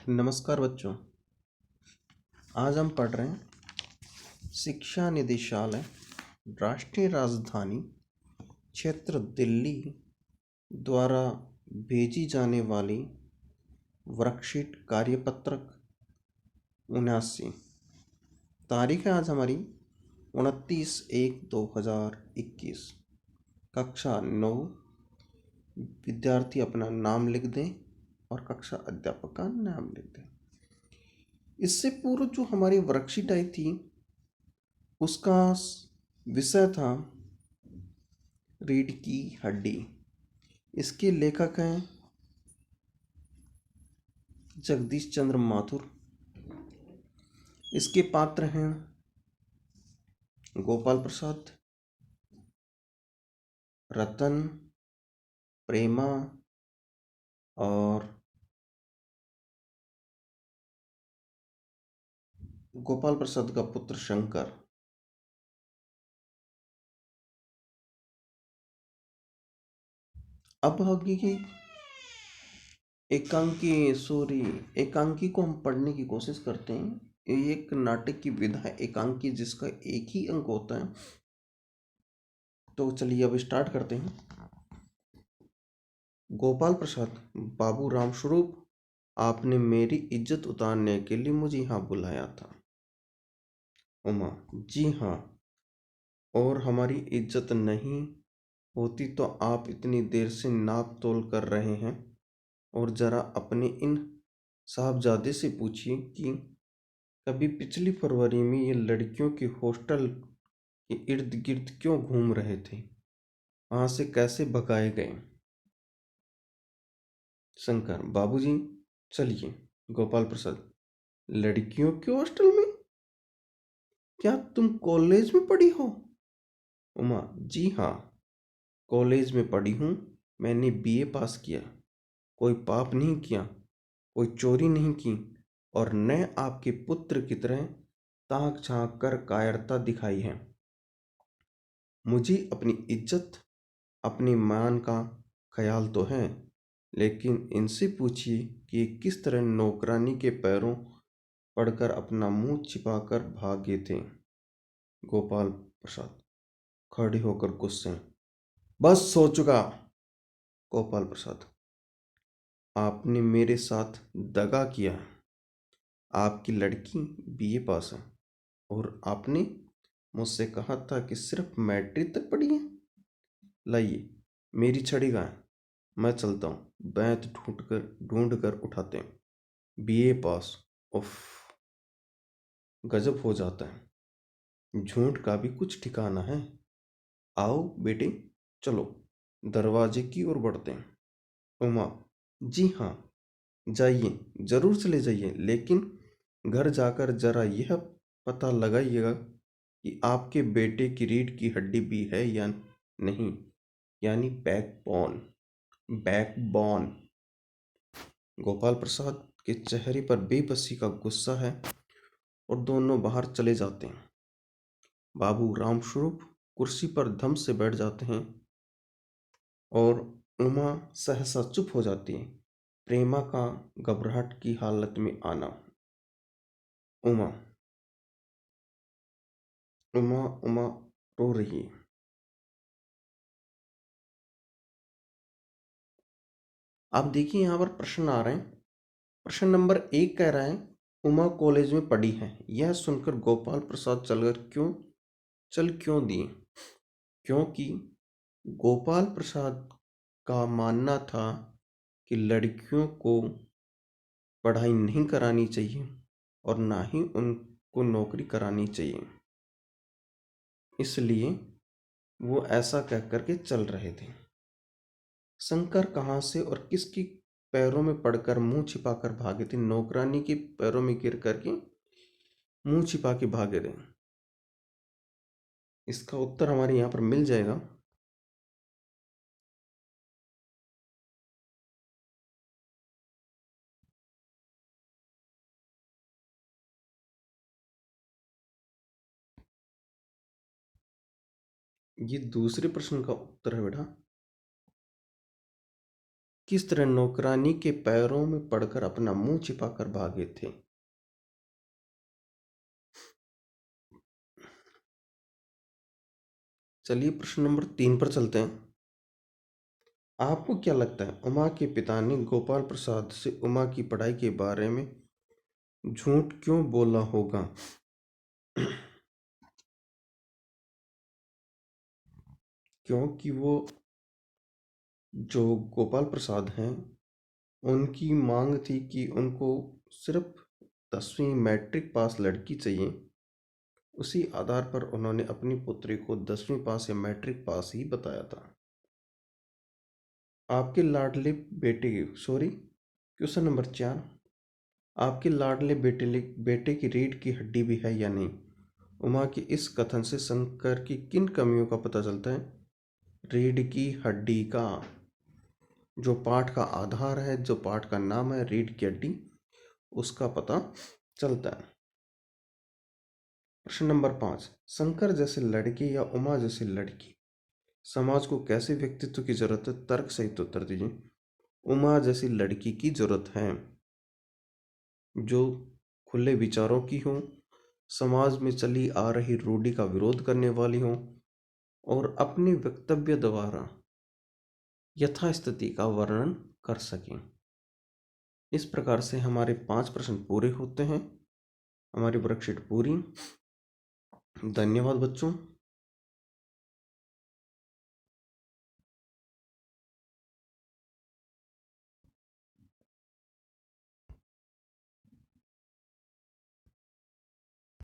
नमस्कार बच्चों। आज हम पढ़ रहे हैं शिक्षा निदेशालय राष्ट्रीय राजधानी क्षेत्र दिल्ली द्वारा भेजी जाने वाली वर्कशीट कार्यपत्रक 79। तारीख है आज हमारी 29/1/2021। कक्षा 9। विद्यार्थी अपना नाम लिख दें और कक्षा अध्यापक का नाम लिख दें। इससे पूर्व जो हमारी वर्कशीट आई थी उसका विषय था रीढ़ की हड्डी। इसके लेखक हैं जगदीश चंद्र माथुर। इसके पात्र हैं गोपाल प्रसाद, रतन, प्रेमा और गोपाल प्रसाद का पुत्र शंकर। अब आगे की एकांकी को हम पढ़ने की कोशिश करते हैं। ये एक नाटक की विधा है एकांकी, जिसका एक ही अंक होता है। तो चलिए अब स्टार्ट करते हैं। गोपाल प्रसाद, बाबू रामस्वरूप, आपने मेरी इज्जत उतारने के लिए मुझे यहाँ बुलाया था। उमा, जी हाँ, और हमारी इज्जत नहीं होती तो आप इतनी देर से नाप तोल कर रहे हैं। और जरा अपने इन साहबजादे से पूछिए कि कभी पिछली फरवरी में ये लड़कियों के हॉस्टल के इर्द गिर्द क्यों घूम रहे थे, वहां से कैसे भगाए गए। शंकर, बाबूजी चलिए। गोपाल प्रसाद, लड़कियों के हॉस्टल में? क्या तुम कॉलेज में पढ़ी हो? उमा, जी हाँ, कॉलेज में पढ़ी हूँ। मैंने बीए पास किया। कोई पाप नहीं किया, कोई चोरी नहीं की, और न आपके पुत्र की तरह ताक झांक कर कायरता दिखाई है। मुझे अपनी इज्जत, अपनी मान का ख्याल तो है, लेकिन इनसे पूछिए कि ये किस तरह नौकरानी के पैरों पड़कर अपना मुंह छिपाकर भागे थे। गोपाल प्रसाद खड़े होकर गुस्से, बस हो चुका। गोपाल प्रसाद, आपने मेरे साथ दगा किया। आपकी लड़की बीए पास है और आपने मुझसे कहा था कि सिर्फ मैट्रिक तक पढ़ी है। लाइए मेरी छड़ी कहाँ है, मैं चलता हूँ। बैत ढूंढ कर उठाते हैं। बीए पास, उफ, गजब हो जाता है। झूठ का भी कुछ ठिकाना है। आओ बेटे, चलो दरवाजे की ओर बढ़ते हैं। उमा, जी हाँ, जाइए, जरूर चले जाइए, लेकिन घर जाकर जरा यह पता लगाइएगा कि आपके बेटे की रीढ़ की हड्डी भी है या नहीं, यानी बैकबोन। बैकबोन। गोपाल प्रसाद के चेहरे पर बेबसी का गुस्सा है और दोनों बाहर चले जाते हैं। बाबू रामस्वरूप कुर्सी पर धम से बैठ जाते हैं और उमा सहसा चुप हो जाती है। प्रेमा का घबराहट की हालत में आना। उमा उमा उमा रो रही है। आप देखिए यहाँ पर प्रश्न आ रहे हैं। प्रश्न नंबर 1 कह रहा है उमा कॉलेज में पढ़ी है। यह सुनकर गोपाल प्रसाद चल क्यों दिए? क्योंकि गोपाल प्रसाद का मानना था कि लड़कियों को पढ़ाई नहीं करानी चाहिए और ना ही उनको नौकरी करानी चाहिए। इसलिए वो ऐसा कह करके चल रहे थे। शंकर कहाँ से और किसकी पैरों में पड़कर मुंह छिपाकर भागे थे? नौकरानी के पैरों में गिर करके मुंह छिपा के भागे थे। इसका उत्तर हमारे यहाँ पर मिल जाएगा। ये दूसरे प्रश्न का उत्तर है बेटा। किस तरह नौकरानी के पैरों में पड़कर अपना मुंह छिपाकर भागे थे। चलिए प्रश्न नंबर 3 पर चलते हैं। आपको क्या लगता है उमा के पिता ने गोपाल प्रसाद से उमा की पढ़ाई के बारे में झूठ क्यों बोला होगा? क्योंकि वो जो गोपाल प्रसाद हैं उनकी मांग थी कि उनको सिर्फ 10वीं मैट्रिक पास लड़की चाहिए। उसी आधार पर उन्होंने अपनी पुत्री को 10वीं पास या मैट्रिक पास ही बताया था। आपके लाडले बेटे सॉरी क्वेश्चन नंबर 4, आपके लाडले बेटे की रीढ़ की हड्डी भी है या नहीं? उमा के इस कथन से शंकर की किन कमियों का पता चलता है? रीढ़ की हड्डी का जो पाठ का आधार है, जो पाठ का नाम है रीढ़ की हड्डी, उसका पता चलता है। प्रश्न नंबर 5, शंकर जैसे लड़के या उमा जैसी लड़की समाज को कैसे व्यक्तित्व की जरूरत है? तर्क सहित उत्तर दीजिए। उमा जैसी लड़की की जरूरत है जो खुले विचारों की हो, समाज में चली आ रही रूढ़ी का विरोध करने वाली हो और अपने वक्तव्य द्वारा यथास्थिति का वर्णन कर सकें। इस प्रकार से हमारे 5 प्रश्न पूरे होते हैं। हमारी वर्कशीट पूरी। धन्यवाद बच्चों।